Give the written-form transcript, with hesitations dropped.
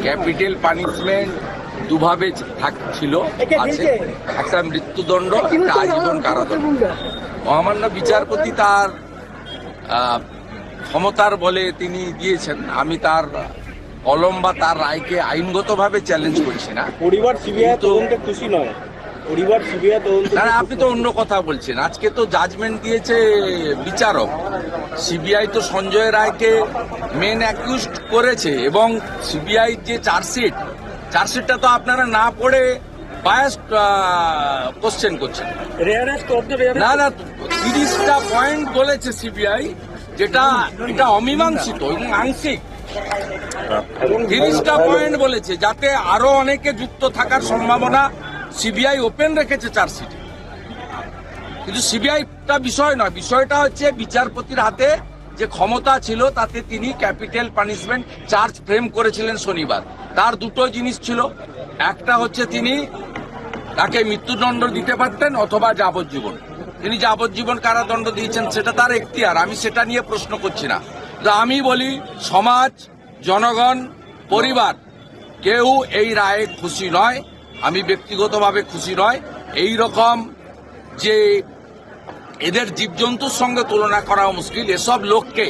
Capital punishment দুভাবে ছিল, আছে একটা মৃত্যুদণ্ড, একটা আজীবন কারাদণ্ড। মহামান্য বিচারপতি তার ক্ষমতার বলে তিনি দিয়েছেন। আমি তার কলম বা তার রায়কে আইনগতভাবে চ্যালেঞ্জ করছি না। পরিবার সিবিআই তদন্তে খুশি নয়, পরিবার সিবিআই তদন্তে। না, আপনি তো অন্য কথা বলছেন। আজকে তো জাজমেন্ট দিয়েছে বিচারক। সিবিআই তো সঞ্জয় রায়কে মেন অ্যাকিউজড করেছে এবং সিবিআই যে চার্জশিটটা তো আপনারা না পড়ে বায়াসড কোশ্চেন করছেন। না না, 30টা পয়েন্ট বলেছে সিবিআই, যেটা এটা অমীমাংসিত এবং আংশিক। 30টা পয়েন্ট বলেছে, যাতে আরো অনেকে যুক্ত থাকার সম্ভাবনা সিবিআই ওপেন রেখেছে চার্জশিটে। কিন্তু সিবিআইটা বিষয় নয়, বিষয়টা হচ্ছে বিচারপতির হাতে যে ক্ষমতা ছিল তাতে তিনি ক্যাপিটাল পানিশমেন্ট চার্জ ফ্রেম করেছিলেন শনিবার। তার দুটো জিনিস ছিল, একটা হচ্ছে তিনি তাকে মৃত্যুদণ্ড দিতে পারতেন অথবা যাবজ্জীবন। তিনি যাবজ্জীবন কারাদণ্ড দিয়েছেন, সেটা তার এখতিয়ার, আমি সেটা নিয়ে প্রশ্ন করছি না। আমি বলি সমাজ, জনগণ, পরিবার কেউ এই রায়ে খুশি নয়। আমি ব্যক্তিগতভাবে খুশি নয়। এই রকম যে এদের জীবজন্তুর সঙ্গে তুলনা করা মুশকিল, এসব লোককে